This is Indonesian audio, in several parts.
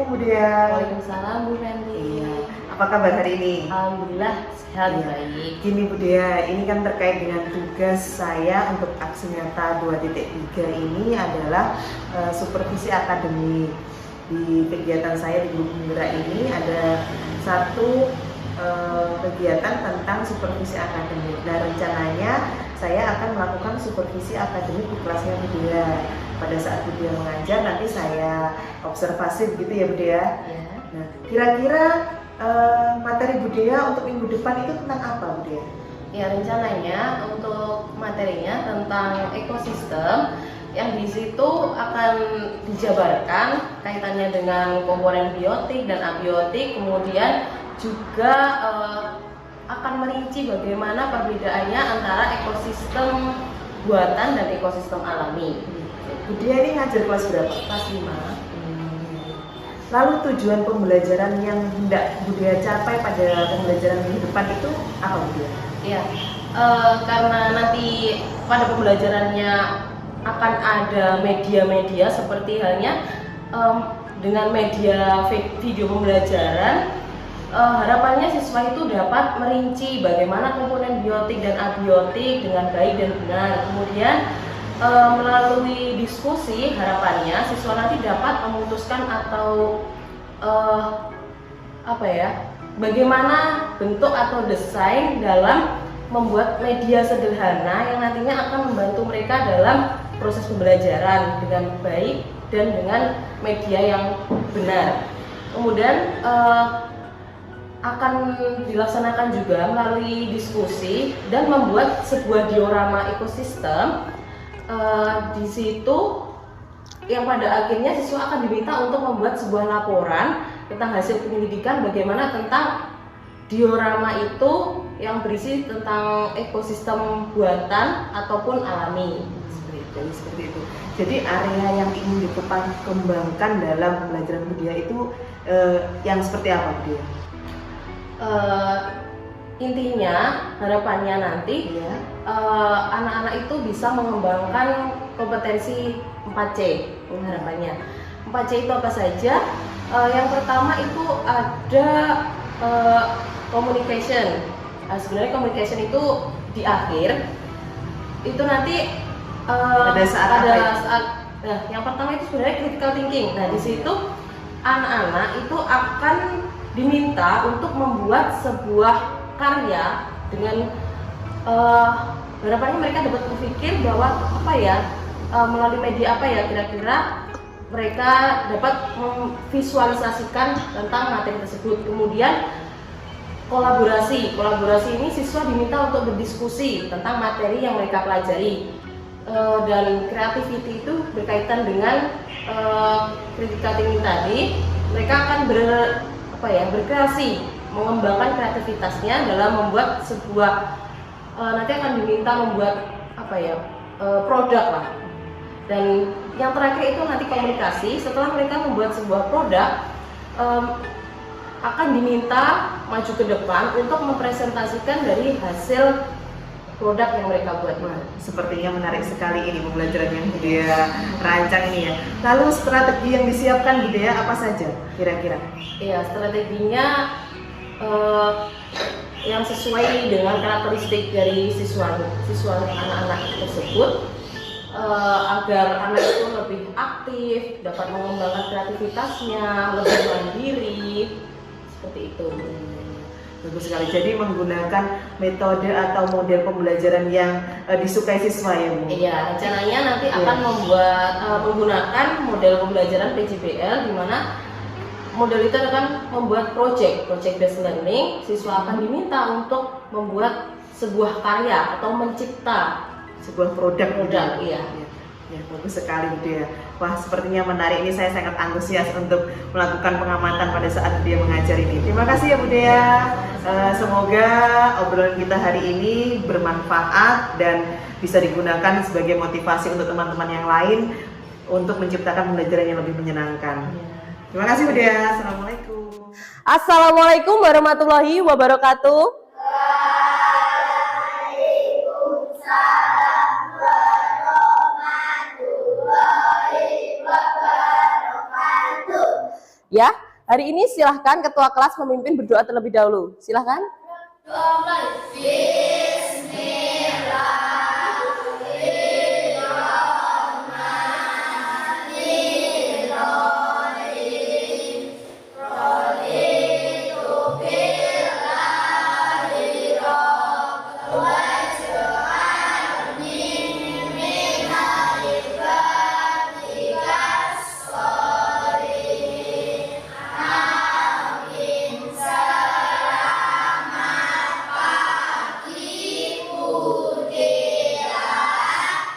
Assalamualaikum Bu Dia. Waalaikumsalam Bu Fenty. Iya. Apa kabar hari ini? Alhamdulillah sehat Iya. baik. Gini Bu Dia, ini kan terkait dengan tugas saya untuk aksi nyata 2.3 ini adalah supervisi akademik. Di kegiatan saya di grup penggerak ini ada satu kegiatan tentang supervisi akademik. Nah, rencananya saya akan melakukan supervisi akademik di kelasnya Bu Dia. Pada saat Bu Dia mengajar, nanti saya observasi begitu ya Bu Dia. Ya. Nah, kira-kira materi Bu Dia untuk minggu depan itu tentang apa Bu Dia? Ya, rencananya untuk materinya tentang ekosistem yang di situ akan dijabarkan kaitannya dengan komponen biotik dan abiotik, kemudian juga akan merinci bagaimana perbedaannya antara ekosistem buatan dan ekosistem alami. Bu Dia ini ngajar kelas berapa? Kelas 5. Lalu tujuan pembelajaran yang hendak Bu Dia capai pada pembelajaran minggu depan itu apa Bu Dia? Ya, karena nanti pada pembelajarannya akan ada media-media seperti halnya dengan media video pembelajaran, harapannya siswa itu dapat merinci bagaimana komponen biotik dan abiotik dengan baik dan benar. Kemudian melalui diskusi, harapannya siswa nanti dapat memutuskan atau bagaimana bentuk atau desain dalam membuat media sederhana yang nantinya akan membantu mereka dalam proses pembelajaran dengan baik dan dengan media yang benar. Kemudian akan dilaksanakan juga melalui diskusi dan membuat sebuah diorama ekosistem. Di situ yang pada akhirnya siswa akan diminta untuk membuat sebuah laporan tentang hasil penyelidikan bagaimana tentang diorama itu yang berisi tentang ekosistem buatan ataupun alami. Seperti itu. Jadi area yang ingin dikembangkan dalam pembelajaran Bu Dia itu yang seperti apa Bu Dia? Intinya harapannya nanti Ya. anak-anak itu bisa mengembangkan kompetensi 4C. Harapannya 4C itu apa saja? Yang pertama itu ada communication. Sebenarnya communication itu di akhir itu nanti Pada saat yang pertama itu sebenarnya critical thinking. Nah, di situ anak-anak itu akan diminta untuk membuat sebuah karya dengan harapannya mereka dapat berpikir bahwa melalui media apa ya kira-kira mereka dapat memvisualisasikan tentang materi tersebut. Kemudian kolaborasi ini siswa diminta untuk berdiskusi tentang materi yang mereka pelajari. Dan creativity itu berkaitan dengan critical thinking tadi. Mereka akan berkreasi, mengembangkan kreativitasnya dalam membuat sebuah nanti akan diminta membuat produk lah. Dan yang terakhir itu nanti komunikasi. Setelah mereka membuat sebuah produk, akan diminta maju ke depan untuk mempresentasikan dari hasil produk yang mereka buat. Sepertinya menarik sekali ini pembelajaran yang Bu Dia rancang ini ya. Lalu strategi yang disiapkan Bu Dia apa saja kira-kira? Iya, strateginya yang sesuai dengan karakteristik dari siswa anak-anak tersebut, agar anak itu lebih aktif, dapat mengembangkan kreativitasnya, lebih mandiri, seperti itu. Bagus sekali. Jadi menggunakan metode atau model pembelajaran yang disukai siswa ya Bu? Iya, rencananya nanti akan menggunakan model pembelajaran PJBL, di mana model itu akan membuat project based learning. Siswa akan diminta untuk membuat sebuah karya atau mencipta sebuah produk. Iya. Ya, bagus sekali Bu Dia. Wah, sepertinya menarik. Ini saya sangat antusias untuk melakukan pengamatan pada saat Bu Dia mengajar ini. Terima kasih ya Bu Dia. Semoga obrolan kita hari ini bermanfaat dan bisa digunakan sebagai motivasi untuk teman-teman yang lain untuk menciptakan pembelajaran yang lebih menyenangkan. Terima kasih Bu Dia. Assalamualaikum. Assalamualaikum warahmatullahi wabarakatuh. Ya, hari ini silahkan ketua kelas memimpin berdoa terlebih dahulu. Silahkan.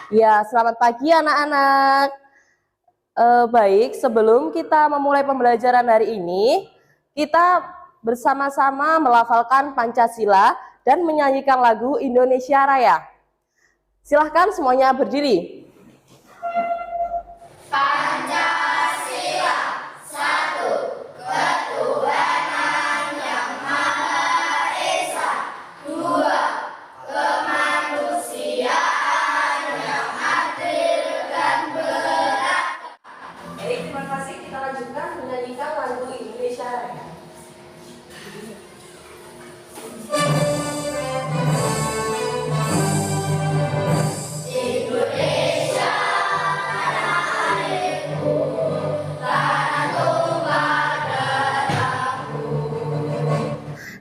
Ya, selamat pagi anak-anak. Baik, sebelum kita memulai pembelajaran hari ini, kita bersama-sama melafalkan Pancasila dan menyanyikan lagu Indonesia Raya. Silahkan semuanya berdiri. Baik, terima kasih. Kita lanjutkan menyanyikan lagu Indonesia Raya.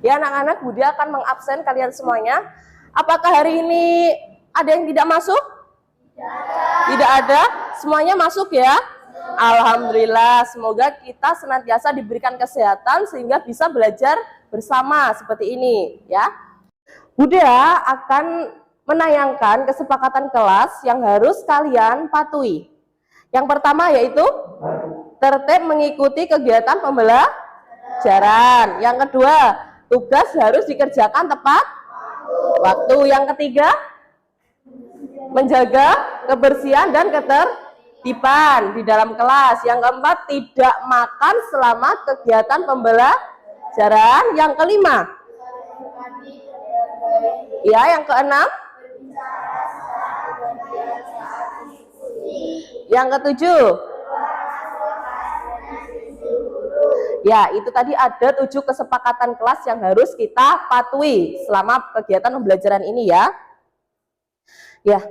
Ya anak-anak, Budi akan mengabsen kalian semuanya. Apakah hari ini ada yang tidak masuk? Tidak ada. Semuanya masuk ya? Alhamdulillah, semoga kita senantiasa diberikan kesehatan sehingga bisa belajar bersama seperti ini ya. Budia akan menayangkan kesepakatan kelas yang harus kalian patuhi. Yang pertama yaitu tertib mengikuti kegiatan pembelajaran. Yang kedua, tugas harus dikerjakan tepat waktu. Yang ketiga, menjaga kebersihan dan ketertiban di dalam kelas. Yang keempat, tidak makan selama kegiatan pembelajaran. Yang kelima, ya, yang keenam, yang ketujuh, ya, itu tadi ada 7 kesepakatan kelas yang harus kita patuhi selama kegiatan pembelajaran ini ya. Ya,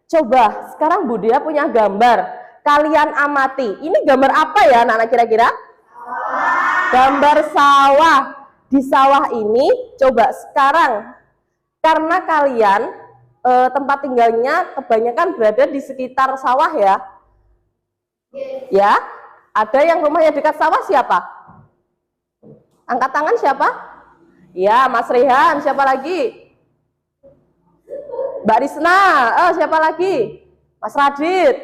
coba sekarang Budia punya gambar. Kalian amati. Ini gambar apa ya anak-anak kira-kira? Gambar sawah. Di sawah ini coba sekarang karena kalian tempat tinggalnya kebanyakan berada di sekitar sawah ya. Ya, ada yang rumahnya dekat sawah siapa? Angkat tangan siapa? Ya, Mas Rehan. Siapa lagi? Mbak Risna. Siapa lagi? Mas Radit.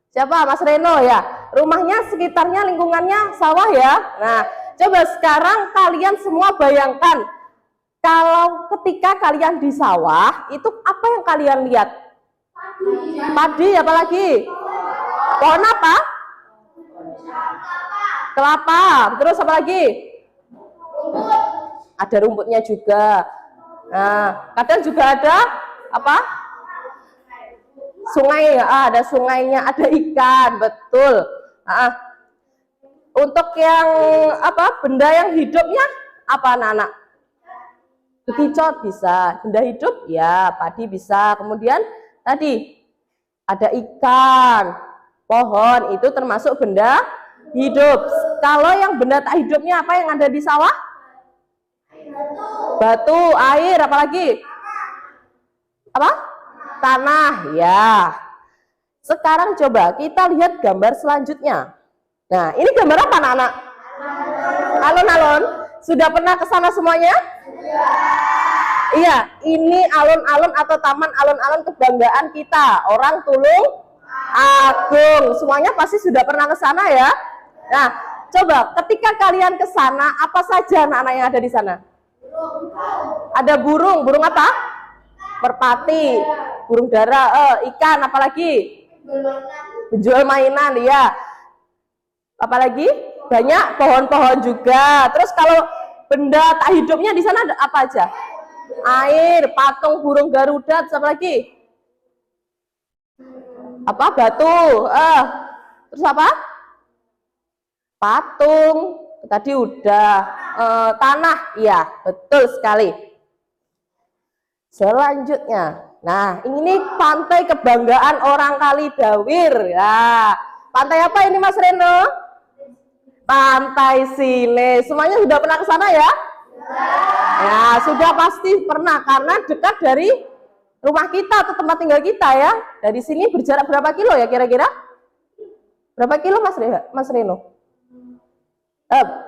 Siapa? Mas Reno ya. Rumahnya sekitarnya lingkungannya sawah ya. Nah, coba sekarang kalian semua bayangkan kalau ketika kalian di sawah itu apa yang kalian lihat? Padi, apa lagi? Pohon apa? Kelapa. Terus apa lagi? Ada rumputnya juga. Nah, kadang juga ada apa? Sungai, ada sungainya, ada ikan, betul. Untuk yang apa? Benda yang hidupnya apa anak-anak? Bekicot bisa, benda hidup ya, padi bisa. Kemudian tadi ada ikan, pohon itu termasuk benda hidup. Kalau yang benda tak hidupnya apa yang ada di sawah? Batu, air, apalagi? Apa? Tanah, ya. Sekarang coba kita lihat gambar selanjutnya. Nah, ini gambar apa anak-anak? Alun-alun. Sudah pernah ke sana semuanya? Iya, ini alun-alun atau taman alun-alun kebanggaan kita, orang Tulung Agung. Semuanya pasti sudah pernah ke sana ya. Nah, coba ketika kalian ke sana, apa saja anak-anak yang ada di sana? Ada burung, burung apa? Merpati, burung dara, ikan, apalagi? Penjual mainan, ya. Apalagi? Banyak pohon-pohon juga. Terus kalau benda tak hidupnya di sana ada apa aja? Air, patung burung garuda, terus apa lagi? Apa? Batu. Terus apa? Patung, tadi udah. Tanah, iya, betul sekali. Selanjutnya, nah ini pantai kebanggaan orang Kalidawir. Ya, pantai apa ini Mas Reno? Pantai Sine. Semuanya sudah pernah ke sana ya? Ya, sudah pasti pernah karena dekat dari rumah kita atau tempat tinggal kita ya. Dari sini berjarak berapa kilo ya kira-kira? Berapa kilo Mas Reno?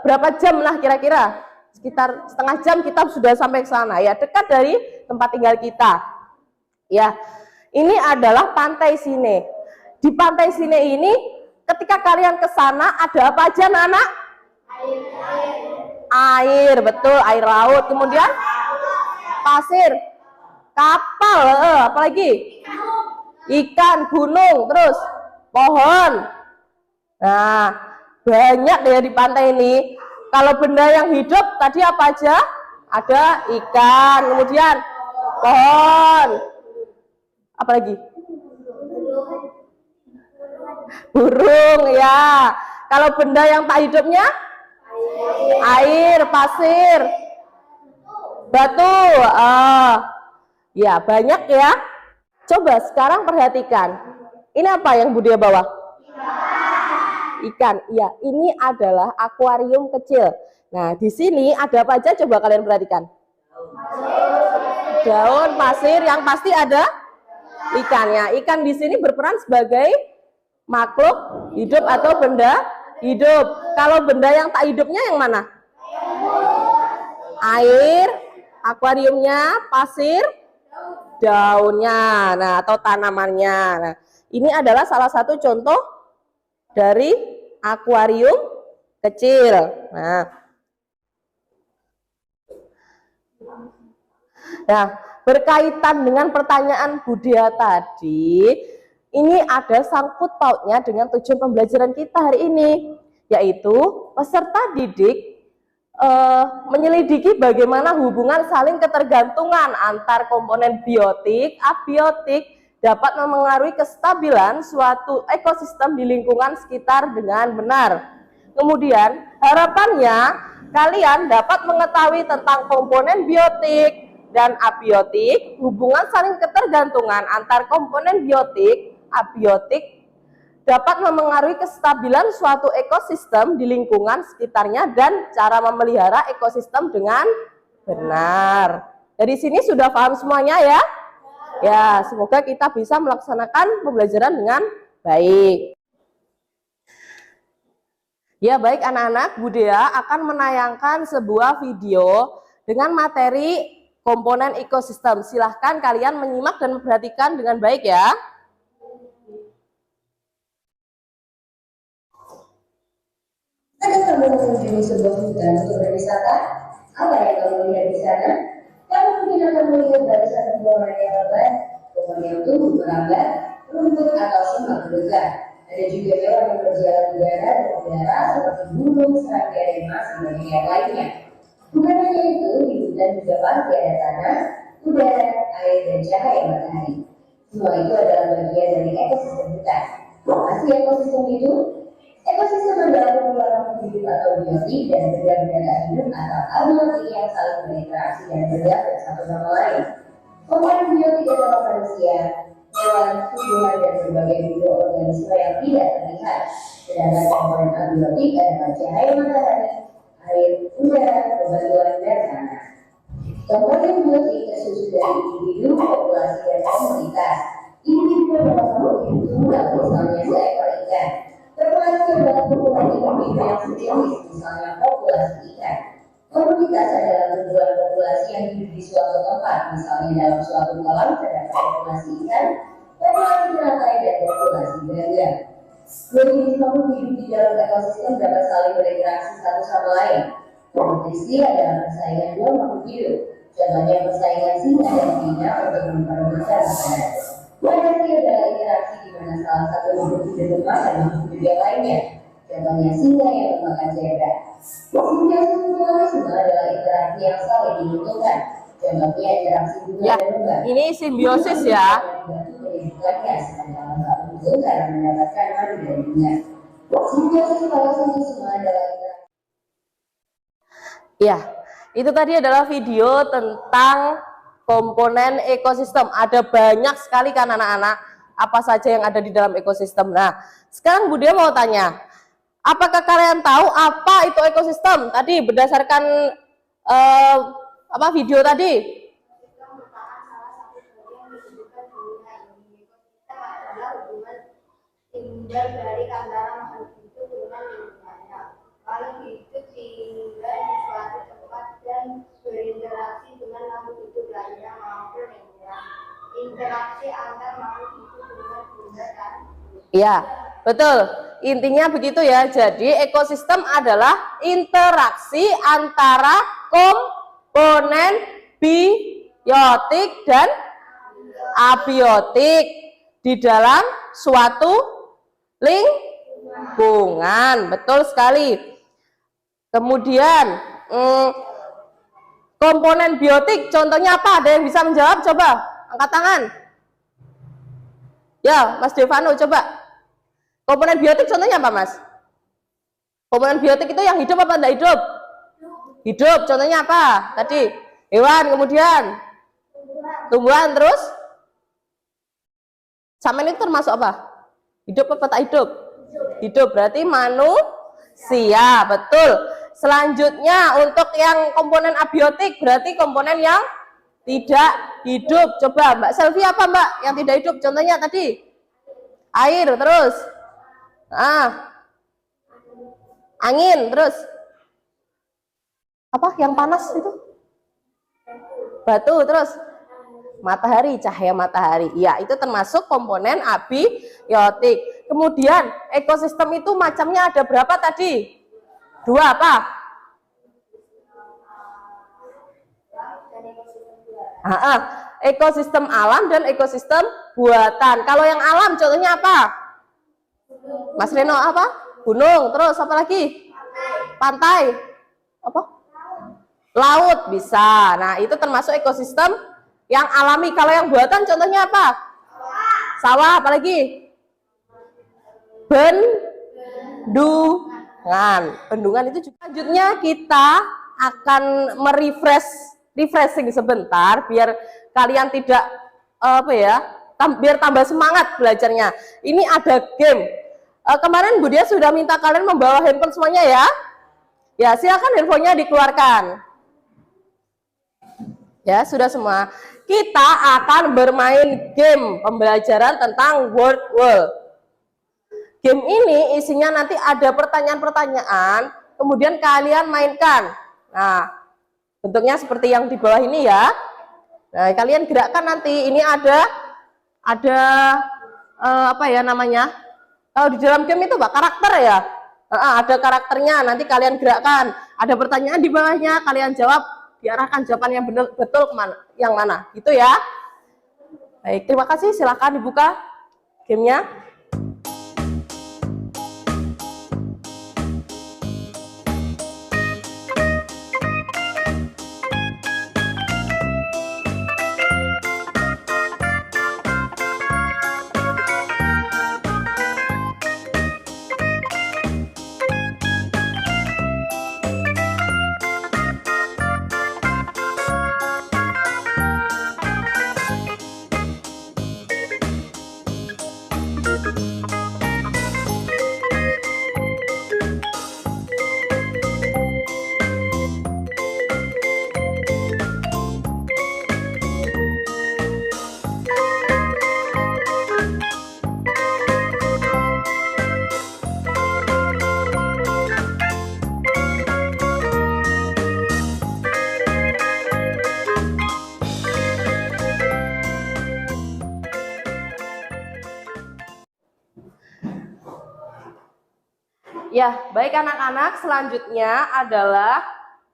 Berapa jam lah kira-kira? Sekitar setengah jam kita sudah sampai ke sana ya, dekat dari tempat tinggal kita. Ya, ini adalah Pantai Sine. Di Pantai Sine ini, ketika kalian ke sana ada apa aja, anak-anak? Air, betul, air laut. Kemudian pasir, kapal, apalagi? Ikan, gunung, terus pohon. Nah, banyak deh di pantai ini. Kalau benda yang hidup tadi apa aja? Ada ikan, kemudian pohon. Apa lagi? Burung ya. Kalau benda yang tak hidupnya? Air, pasir, batu. Ya, banyak ya. Coba sekarang perhatikan. Ini apa yang Budia bawa? Ikan. Ya, ini adalah akuarium kecil. Nah, di sini ada apa aja? Coba kalian perhatikan. Daun, pasir, yang pasti ada ikannya. Ikan di sini berperan sebagai makhluk hidup atau benda hidup. Kalau benda yang tak hidupnya yang mana? Air, akuariumnya, pasir, daunnya, nah atau tanamannya. Nah, ini adalah salah satu contoh dari akuarium kecil. Nah, berkaitan dengan pertanyaan Budia tadi, ini ada sangkut pautnya dengan tujuan pembelajaran kita hari ini, yaitu peserta didik menyelidiki bagaimana hubungan saling ketergantungan antar komponen biotik, abiotik dapat memengaruhi kestabilan suatu ekosistem di lingkungan sekitar dengan benar. Kemudian, harapannya kalian dapat mengetahui tentang komponen biotik dan abiotik, hubungan saling ketergantungan antar komponen biotik, abiotik dapat memengaruhi kestabilan suatu ekosistem di lingkungan sekitarnya dan cara memelihara ekosistem dengan benar. Dari sini sudah paham semuanya ya? Ya, semoga kita bisa melaksanakan pembelajaran dengan baik. Ya, baik anak-anak, Budia akan menayangkan sebuah video dengan materi komponen ekosistem. Silahkan kalian menyimak dan memperhatikan dengan baik ya. Ada kamu mengunjungi sebuah hutan untuk berwisata? Apa yang kamu lihat di sana? Kamu mungkin akan melihat barisan pepohonan yang lebat, pohon yang tumbuh merambat, rumput atau semak belukar. Ada juga hewan yang berjalan di darat dan udara seperti burung, serangga, dan masih banyak yang lainnya. Bukan hanya itu, di hutan juga pasti ada tanah, udara, air, dan cahaya matahari. Semua itu adalah bagian dari ekosistem hutan. Apa sih ekosistem itu? Ekosistem adalah kumpulan makhluk hidup atau biotik dan benda-benda tak hidup atau abiotik yang saling berinteraksi dan bergantung satu sama lain. Komponen biotik adalah manusia, hewan, tumbuhan, dan berbagai mikroorganisme yang tidak terlihat. Sedangkan komponen abiotik adalah cahaya matahari, air, udara, bebatuan, dan tanah. Komponen biotik tersusun dari individu, populasi, dan komunitas. Individu adalah makhluk hidup tunggal, misalnya seekor ikan. Populasi adalah kumpulan individu yang sejenis, misalnya populasi ikan. Komunitas adalah kumpulan populasi yang hidup di suatu tempat, misalnya dalam suatu kolam terdapat populasi ikan, populasi teratai, dan populasi gagak. Dua jenis makhluk hidup di dalam ekosistem dapat saling berinteraksi satu sama lain. Kompetisi adalah persaingan dua makhluk hidup. Contohnya persaingan singa dan singa untuk memperebutkan makanan. Predasi adalah interaksi di mana salah satu makhluk hidup memakan makhluk hidup yang lainnya. Contohnya singa yang memakan zebra. Simbiosis mutualisme adalah interaksi yang saling diuntungkan. Contohnya interaksi bunga Ya, dan lembah. ini simbiosis ya. Menyebutkannya sedangkan lembah untung karena mendapatkan madu dari bunga. Simbiosis fotosintesa adalah Ya, itu tadi adalah video tentang komponen ekosistem. Ada banyak sekali kan anak-anak, apa saja yang ada di dalam ekosistem. Nah, sekarang Bu Dia mau tanya, apakah kalian tahu apa itu ekosistem? Tadi berdasarkan apa video tadi? Tinggal dari antara makhluk hidup dengan lingkungannya. Makhluk hidup tinggal di suatu tempat dan berinteraksi dengan makhluk hidup lainnya maupun lingkungan. Interaksi antar makhluk hidup dengan benda dan Iya, betul. Intinya begitu ya. Jadi ekosistem adalah interaksi antara komponen biotik dan abiotik di dalam suatu lingkungan. Betul sekali. Kemudian komponen biotik contohnya apa? Ada yang bisa menjawab? Coba angkat tangan. Ya, Mas Devano coba. Komponen biotik contohnya apa, Mas? Komponen biotik itu yang hidup apa enggak hidup? Hidup. Contohnya apa? Tadi hewan, kemudian tumbuhan, terus sama ini termasuk apa? Hidup apa tak hidup? Hidup, berarti manusia, betul. Selanjutnya untuk yang komponen abiotik berarti komponen yang tidak hidup. Coba Mbak Selvi apa Mbak yang tidak hidup? Contohnya tadi air, terus angin, terus apa yang panas itu? Batu, terus matahari, cahaya matahari. Ya, itu termasuk komponen abiotik. Kemudian ekosistem itu macamnya ada berapa tadi? 2 apa? Ekosistem alam dan ekosistem buatan. Kalau yang alam contohnya apa? Mas Reno apa? Gunung, terus apa lagi? Pantai. Apa? Laut bisa. Nah, itu termasuk ekosistem yang alami. Kalau yang buatan contohnya apa? Sawah, apalagi? Bendungan. Bendungan itu juga. Selanjutnya kita akan refreshing sebentar biar kalian tidak biar tambah semangat belajarnya. Ini ada game. Kemarin Bu Dia sudah minta kalian membawa handphone semuanya ya. Ya, silakan handphonenya dikeluarkan. Ya, sudah semua. Kita akan bermain game pembelajaran tentang word world. Game ini isinya nanti ada pertanyaan-pertanyaan, kemudian kalian mainkan. Nah, bentuknya seperti yang di bawah ini ya. Nah, kalian gerakkan nanti. Ini ada apa ya namanya? Kalau di dalam game itu Pak, karakter ya. Ada karakternya, nanti kalian gerakkan. Ada pertanyaan di bawahnya, kalian jawab, diarahkan jawaban yang betul kemana, yang mana, gitu ya. Baik, terima kasih. Silakan dibuka gamenya. Ya, baik anak-anak, selanjutnya adalah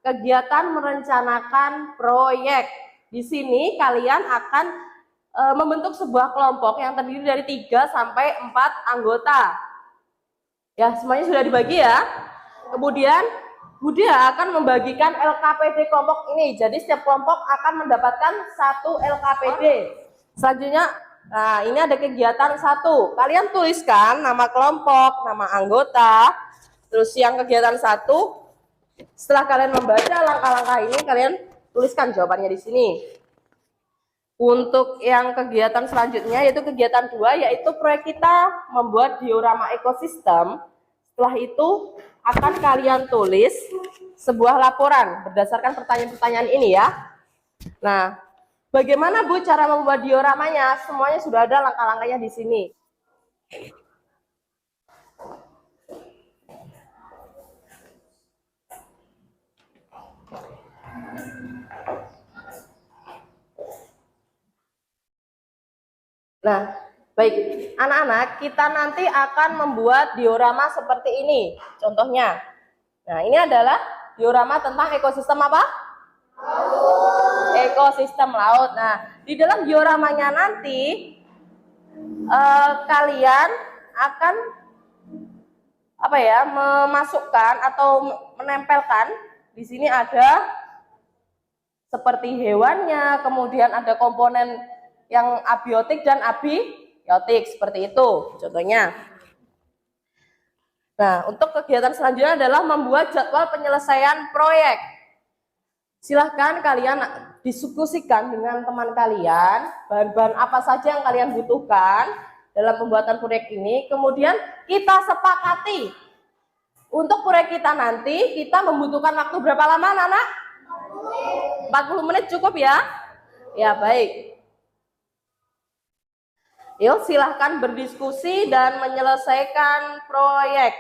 kegiatan merencanakan proyek. Di sini kalian akan membentuk sebuah kelompok yang terdiri dari 3 sampai 4 anggota. Ya, semuanya sudah dibagi ya. Kemudian Bu Dia akan membagikan LKPD kelompok ini. Jadi setiap kelompok akan mendapatkan 1 LKPD. Selanjutnya, nah ini ada kegiatan 1. Kalian tuliskan nama kelompok, nama anggota. Terus yang kegiatan 1 Setelah kalian membaca langkah-langkah ini, kalian tuliskan jawabannya di sini. Untuk yang kegiatan selanjutnya, yaitu kegiatan 2, yaitu proyek kita membuat diorama ekosistem. Setelah itu akan kalian tulis sebuah laporan berdasarkan pertanyaan-pertanyaan ini ya. Nah, bagaimana Bu cara membuat dioramanya? Semuanya sudah ada langkah-langkahnya di sini. Nah, baik anak-anak, kita nanti akan membuat diorama seperti ini. Contohnya, nah ini adalah diorama tentang ekosistem apa? Laut. Ekosistem laut. Nah, di dalam dioramanya nanti kalian akan memasukkan atau menempelkan. Di sini ada seperti hewannya, kemudian ada komponen yang abiotik dan abiotik seperti itu contohnya. Nah, untuk kegiatan selanjutnya adalah membuat jadwal penyelesaian proyek. Silahkan kalian diskusikan dengan teman kalian bahan-bahan apa saja yang kalian butuhkan dalam pembuatan proyek ini. Kemudian kita sepakati untuk proyek kita nanti kita membutuhkan waktu berapa lama, anak-anak? 40 menit cukup ya? Ya, baik. Yuk, silahkan berdiskusi dan menyelesaikan proyek.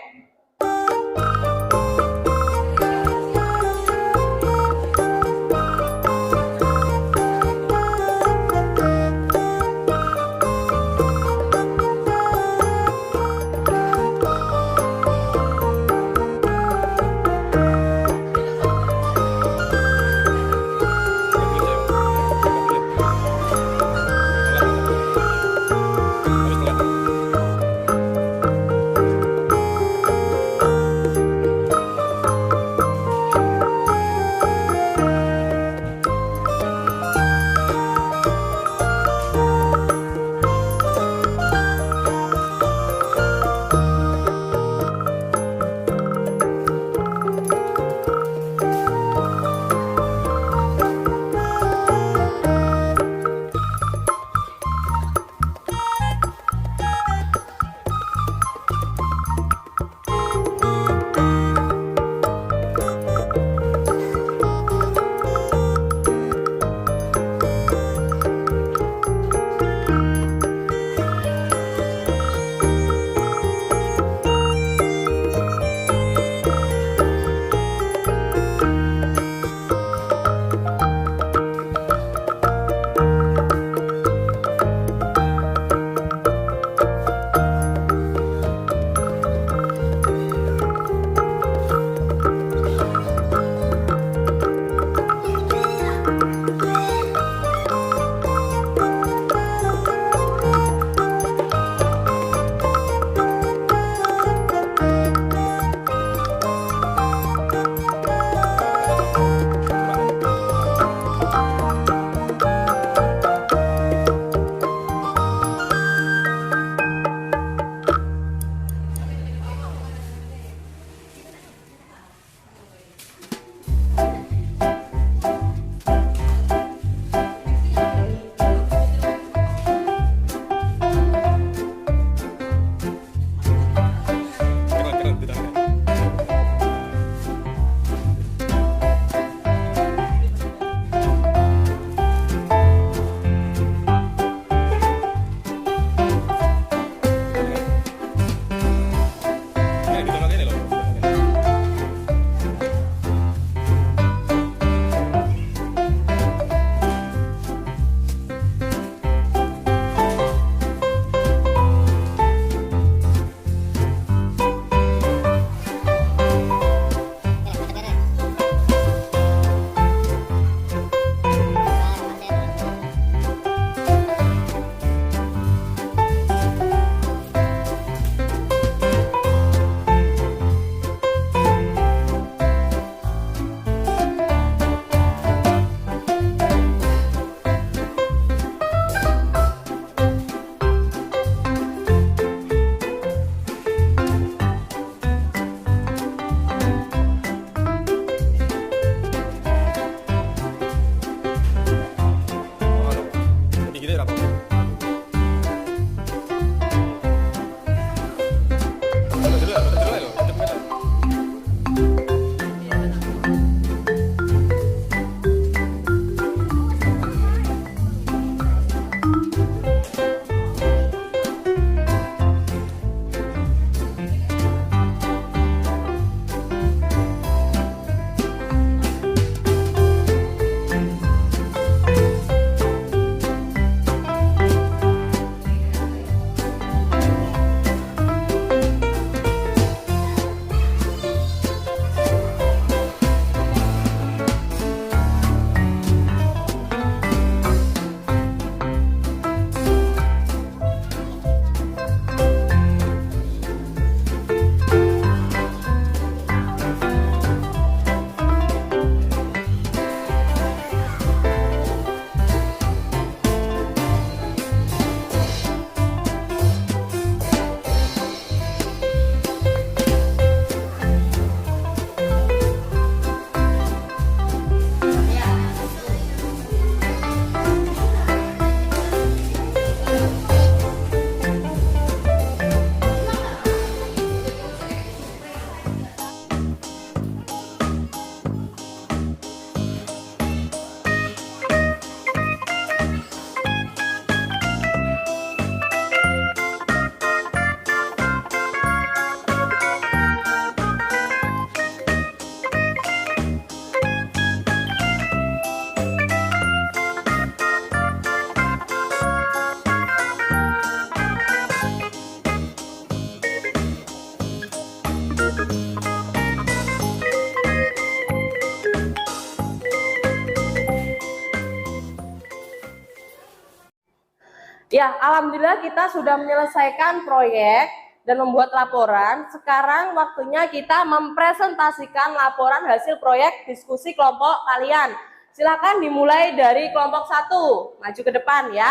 Ya, alhamdulillah kita sudah menyelesaikan proyek dan membuat laporan. Sekarang waktunya kita mempresentasikan laporan hasil proyek diskusi kelompok kalian. Silakan dimulai dari kelompok 1. Maju ke depan ya.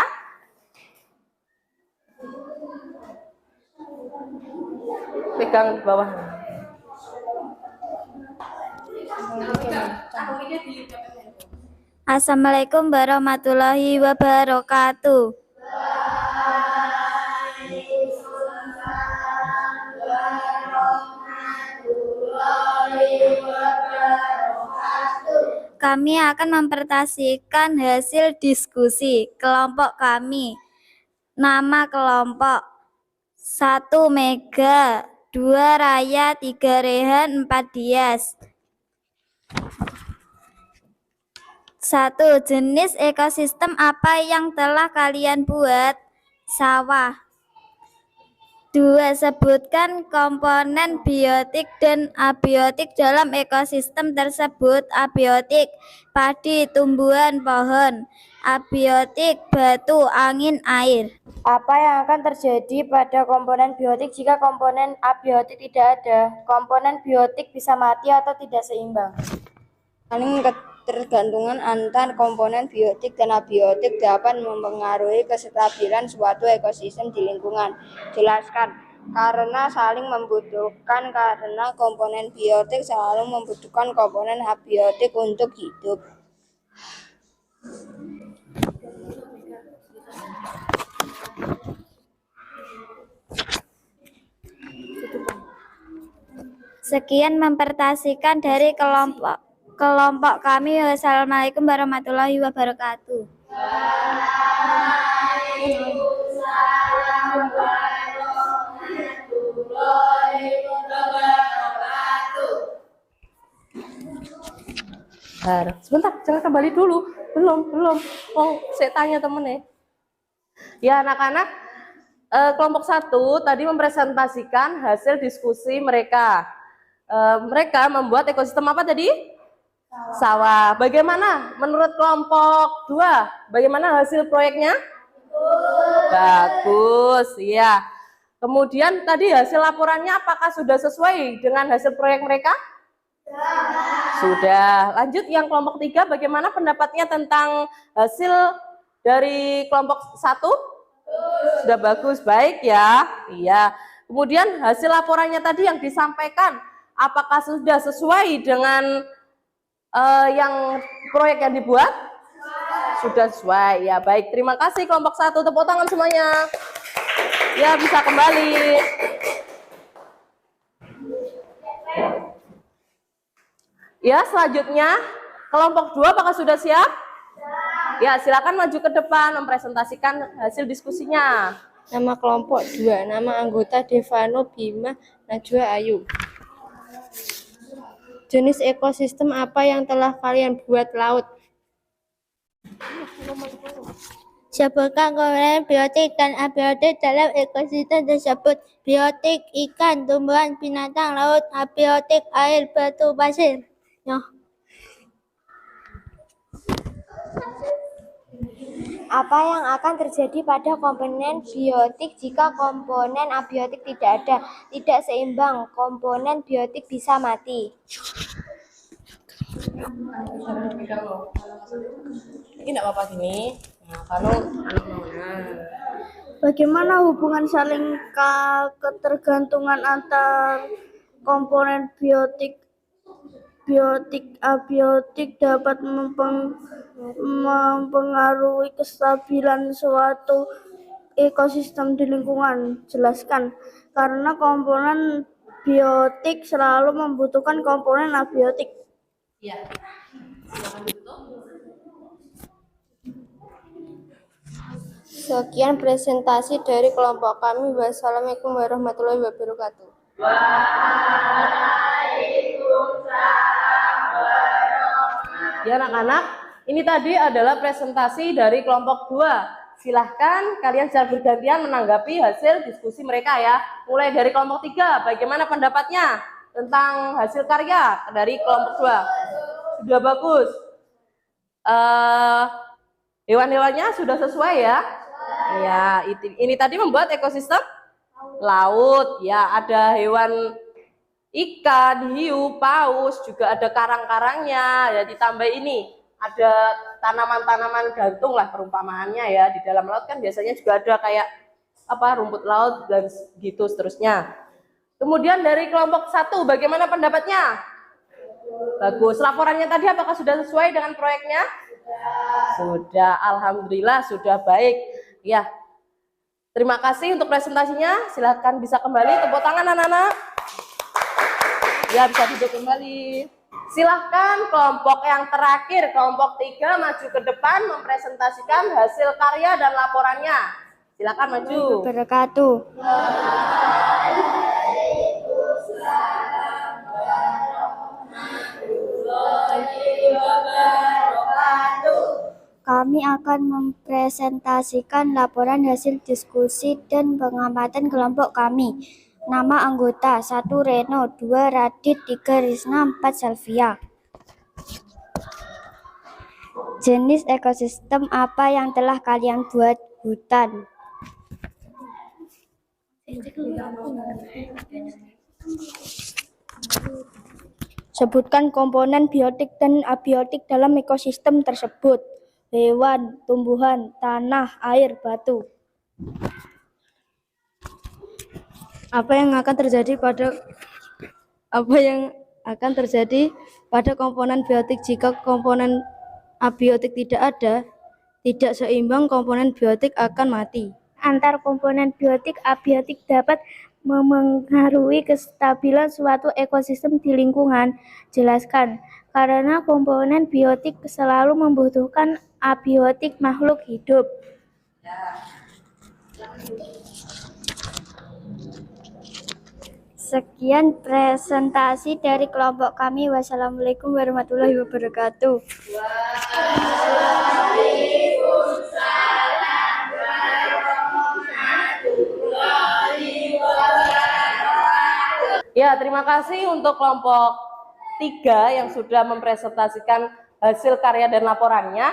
Pegang di bawah. Assalamualaikum warahmatullahi wabarakatuh. Kami akan mempresentasikan hasil diskusi kelompok kami. Nama kelompok 1 Mega, 2 Raya, 3 Rehan, 4 Dias. 1. Jenis ekosistem apa yang telah kalian buat? Sawah. 2. Sebutkan komponen biotik dan abiotik dalam ekosistem tersebut. Abiotik, padi, tumbuhan, pohon. Abiotik, batu, angin, air. Apa yang akan terjadi pada komponen biotik jika komponen abiotik tidak ada? Komponen biotik bisa mati atau tidak seimbang. Saling ketergantungan antar komponen biotik dan abiotik dapat mempengaruhi kestabilan suatu ekosistem di lingkungan. Jelaskan. Karena saling membutuhkan, karena komponen biotik selalu membutuhkan komponen abiotik untuk hidup. Sekian mempresentasikan dari kelompok kami. Wassalamualaikum warahmatullahi wabarakatuh. Sebentar, jangan kembali dulu. Belum. Oh, saya tanya temennya. Ya, anak-anak, kelompok 1 tadi mempresentasikan hasil diskusi mereka. Mereka membuat ekosistem apa tadi? Sawah. Bagaimana menurut kelompok 2? Bagaimana hasil proyeknya? Bagus, ya. Kemudian tadi hasil laporannya apakah sudah sesuai dengan hasil proyek mereka? Sudah. Lanjut yang kelompok 3, bagaimana pendapatnya tentang hasil dari kelompok 1? Sudah bagus, baik ya. Iya. Kemudian hasil laporannya tadi yang disampaikan, apakah sudah sesuai dengan yang proyek yang dibuat? Sudah sesuai. Ya, baik. Terima kasih kelompok 1. Tepuk tangan semuanya. Ya, bisa kembali. Ya, selanjutnya kelompok 2 apakah sudah siap? Ya, silakan maju ke depan mempresentasikan hasil diskusinya. Nama kelompok 2, nama anggota Devano, Bima, Najwa, Ayu. Jenis ekosistem apa yang telah kalian buat? Laut. Sebutkan komponen biotik dan abiotik dalam ekosistem tersebut. Biotik, ikan, tumbuhan, binatang laut. Abiotik, air, batu, pasir. Apa yang akan terjadi pada komponen biotik jika komponen abiotik tidak ada? Tidak seimbang, komponen biotik bisa mati. Ini enggak apa-apa gini. Nah, kalau Bagaimana hubungan saling ketergantungan antar komponen biotik abiotik dapat mempengaruhi kestabilan suatu ekosistem di lingkungan? Jelaskan. Karena komponen biotik selalu membutuhkan komponen abiotik. ya. Sekian presentasi dari kelompok kami. Wassalamualaikum warahmatullahi wabarakatuh. Ya, anak-anak, ini tadi adalah presentasi dari kelompok 2. Silahkan kalian secara bergantian menanggapi hasil diskusi mereka ya. Mulai dari kelompok 3, bagaimana pendapatnya tentang hasil karya dari kelompok 2? Sudah bagus. Hewan-hewannya sudah sesuai ya? Ya, ini tadi membuat ekosistem laut. Ya, ada hewan ikan, hiu, paus, juga ada karang-karangnya. Ya, ditambah ini ada tanaman-tanaman gantung lah perumpamaannya ya. Di dalam laut kan biasanya juga ada kayak apa rumput laut dan gitu seterusnya. Kemudian dari kelompok 1, bagaimana pendapatnya? Bagus. Laporannya tadi apakah sudah sesuai dengan proyeknya? Sudah, alhamdulillah sudah baik. Ya, terima kasih untuk presentasinya. Silahkan bisa kembali, tepuk tangan anak-anak. Ya, bisa duduk kembali. Silahkan kelompok yang terakhir, kelompok 3 maju ke depan mempresentasikan hasil karya dan laporannya. Silahkan maju. Wabarakatuh. Kami akan mempresentasikan laporan hasil diskusi dan pengamatan kelompok kami. Nama anggota 1 Reno, 2 Radit, 3 Risna, 4 Salvia. Jenis ekosistem apa yang telah kalian buat? Hutan. Sebutkan komponen biotik dan abiotik dalam ekosistem tersebut. Hewan, tumbuhan, tanah, air, batu. Apa yang akan terjadi pada komponen biotik jika komponen abiotik tidak ada? Tidak seimbang, komponen biotik akan mati. Antar komponen biotik abiotik dapat memengaruhi kestabilan suatu ekosistem di lingkungan. Jelaskan. Karena komponen biotik selalu membutuhkan abiotik makhluk hidup. Sekian presentasi dari kelompok kami. Wassalamualaikum warahmatullahi wabarakatuh. Ya, terima kasih untuk kelompok 3 yang sudah mempresentasikan hasil karya dan laporannya.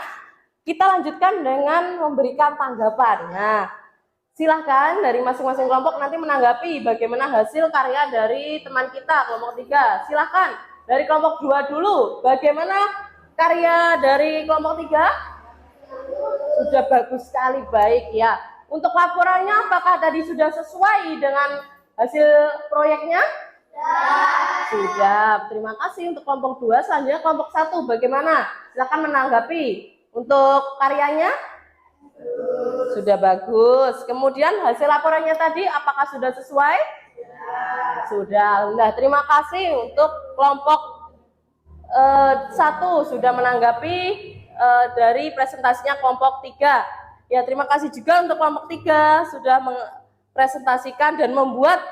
Kita lanjutkan dengan memberikan tanggapan. Nah, silahkan dari masing-masing kelompok nanti menanggapi bagaimana hasil karya dari teman kita, kelompok 3. Silahkan dari kelompok 2 dulu. Bagaimana karya dari kelompok 3? Sudah bagus sekali, baik ya. Untuk laporannya apakah tadi sudah sesuai dengan hasil proyeknya? Sudah, terima kasih untuk kelompok 2. Selanjutnya kelompok 1, bagaimana? Silakan menanggapi. Untuk karyanya? Sudah bagus. Kemudian hasil laporannya tadi apakah sudah sesuai? Sudah. Nah, terima kasih untuk kelompok 1 sudah menanggapi dari presentasinya kelompok 3. Ya, terima kasih juga untuk kelompok 3 sudah mempresentasikan dan membuat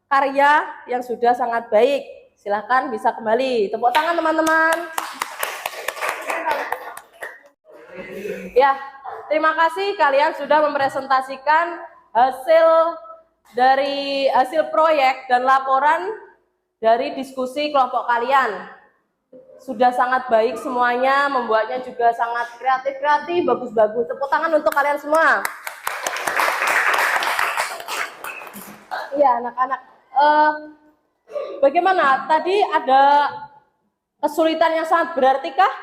karya yang sudah sangat baik. Silahkan bisa kembali. Tepuk tangan teman-teman. Ya, terima kasih kalian sudah mempresentasikan hasil proyek dan laporan dari diskusi kelompok kalian. Sudah sangat baik semuanya, membuatnya juga sangat kreatif, bagus-bagus. Tepuk tangan untuk kalian semua. Ya, anak-anak. Bagaimana? Tadi ada kesulitan yang sangat berarti kah?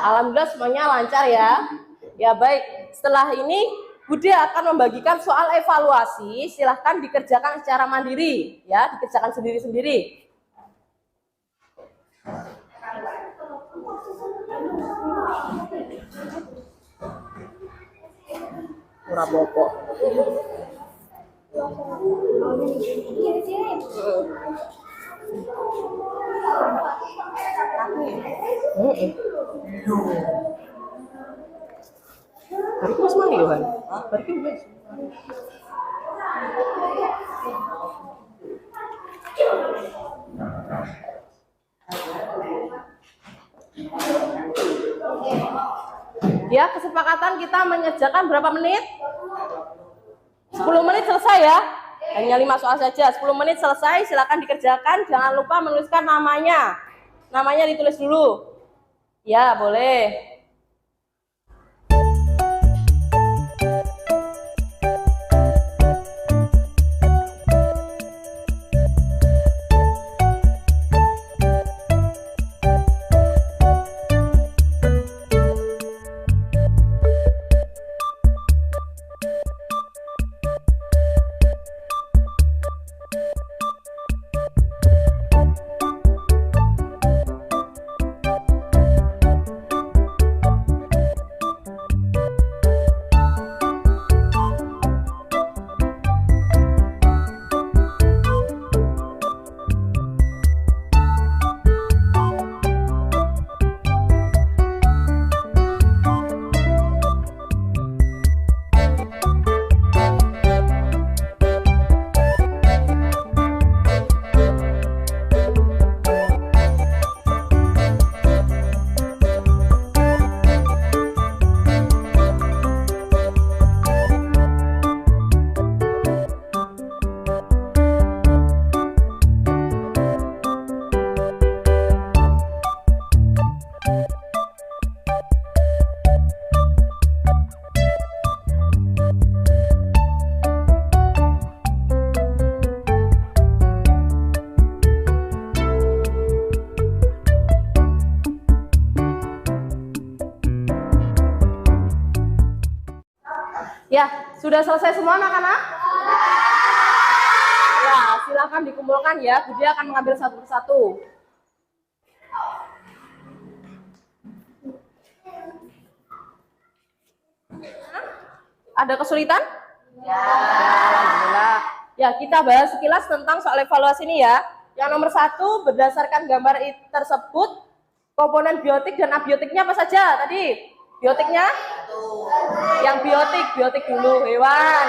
Alhamdulillah semuanya lancar ya. Ya baik, setelah ini Bude akan membagikan soal evaluasi. Silahkan dikerjakan secara mandiri, ya, dikerjakan sendiri-sendiri. Murah bopok. Bariku mas mana Yohan? Bariku mas. Ya, kesepakatan kita mengerjakan berapa menit? 10 menit selesai ya. Hanya 5 soal saja, 10 menit selesai, silakan dikerjakan. Jangan lupa menuliskan namanya. Namanya ditulis dulu. Ya, boleh. Ya, sudah selesai semua anak-anak? Ya, silakan dikumpulkan ya. Budi akan mengambil satu persatu. Ada kesulitan? Ya, alhamdulillah. Ya, kita bahas sekilas tentang soal evaluasi ini ya. Yang nomor 1, berdasarkan gambar tersebut, komponen biotik dan abiotiknya apa saja tadi? Biotiknya? Yang biotik dulu, hewan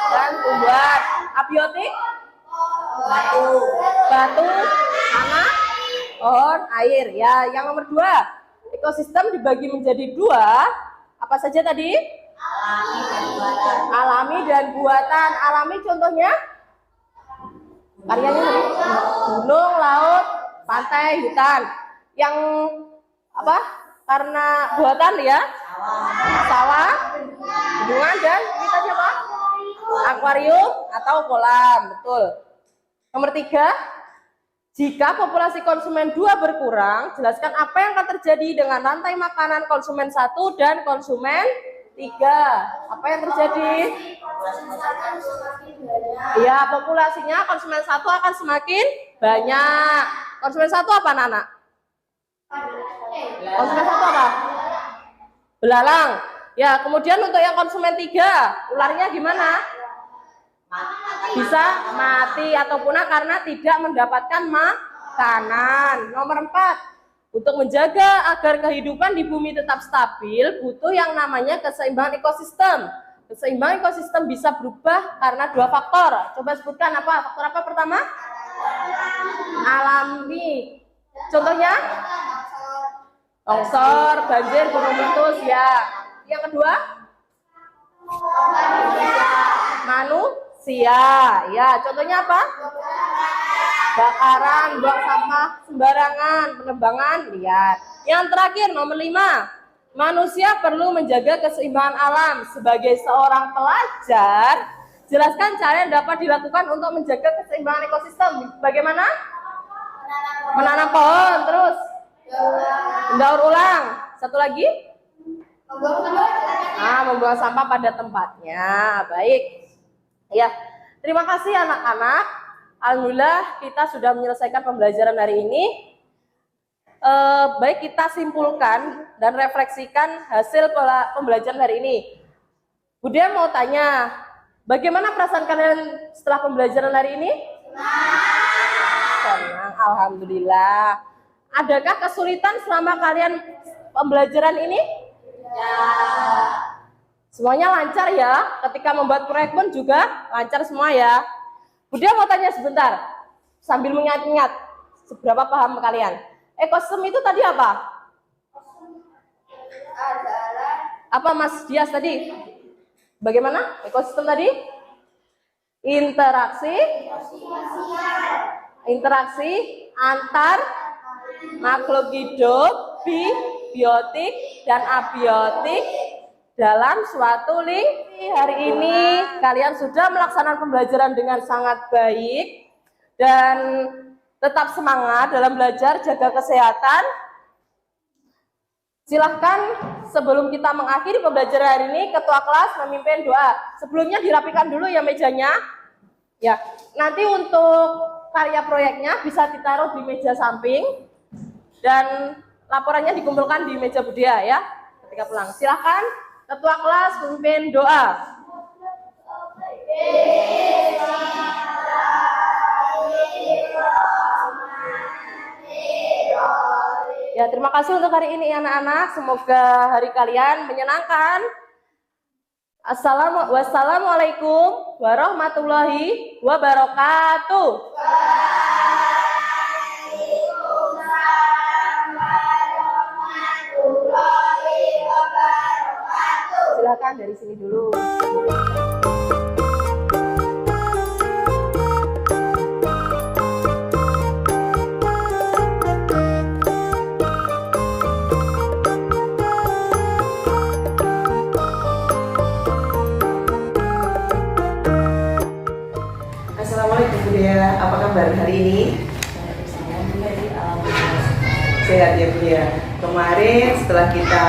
dan tumbuhan. Abiotik? Batu, tanah, pohon, air. Ya, yang nomor 2, ekosistem dibagi menjadi 2. Apa saja tadi? Alami dan buatan. Alami contohnya? Karyanya tadi? Gunung, laut, pantai, hutan. Yang apa? Karena buatan ya? Sawah, bendungan, dan ini tadi apa? Akuarium atau kolam. Betul. Nomor 3, jika populasi konsumen 2 berkurang, jelaskan apa yang akan terjadi dengan rantai makanan konsumen 1 dan konsumen 3. Apa yang terjadi? Ya, populasinya konsumen 1 akan semakin banyak. Konsumen 1 apa, anak-anak? Konsumen 1 apa? Belalang. Ya, kemudian untuk yang konsumen 3, ularnya gimana? Bisa mati atau punah karena tidak mendapatkan makanan. Nomor 4, untuk menjaga agar kehidupan di bumi tetap stabil, butuh yang namanya keseimbangan ekosistem. Keseimbangan ekosistem bisa berubah karena 2 faktor. Coba sebutkan apa? Faktor apa pertama? Alami. Contohnya? Longsor, banjir, gunung meletus, ya. Yang kedua? Manusia. Ya, contohnya apa? Bakaran, buang sampah sembarangan, penebangan, lihat. Yang terakhir, nomor 5. Manusia perlu menjaga keseimbangan alam. Sebagai seorang pelajar, jelaskan cara yang dapat dilakukan untuk menjaga keseimbangan ekosistem. Bagaimana? Menanam pohon, terus mendaur ulang. Satu lagi? Membuang sampah pada tempatnya. Baik. Ya, terima kasih anak-anak. Alhamdulillah kita sudah menyelesaikan pembelajaran hari ini. Baik, kita simpulkan dan refleksikan hasil pembelajaran hari ini. Budi mau tanya, bagaimana perasaan kalian setelah pembelajaran hari ini? Senang, alhamdulillah. Adakah kesulitan selama kalian pembelajaran ini? Ya. Semuanya lancar ya. Ketika membuat proyek pun juga lancar semua ya. Budi mau tanya sebentar, sambil mengingat-ingat, seberapa paham kalian? Ekosistem itu tadi apa? Apa Mas Dias tadi? Bagaimana ekosistem tadi? Interaksi antar makhluk hidup, biotik dan abiotik dalam suatu lingkungan. Hari ini kalian sudah melaksanakan pembelajaran dengan sangat baik dan tetap semangat dalam belajar, jaga kesehatan. Silahkan sebelum kita mengakhiri pembelajaran hari ini, ketua kelas memimpin doa. Sebelumnya dirapikan dulu ya mejanya. Ya, nanti untuk karya proyeknya bisa ditaruh di meja samping dan laporannya dikumpulkan di meja Budia ya ketika pulang. Silahkan ketua kelas memimpin doa. Ya, terima kasih untuk hari ini anak-anak. Semoga hari kalian menyenangkan. Wassalamualaikum warahmatullahi wabarakatuh. Silakan dari sini dulu. Assalamualaikum Budia, apa kabar hari ini? sehat ya Bu ya. Kemarin setelah kita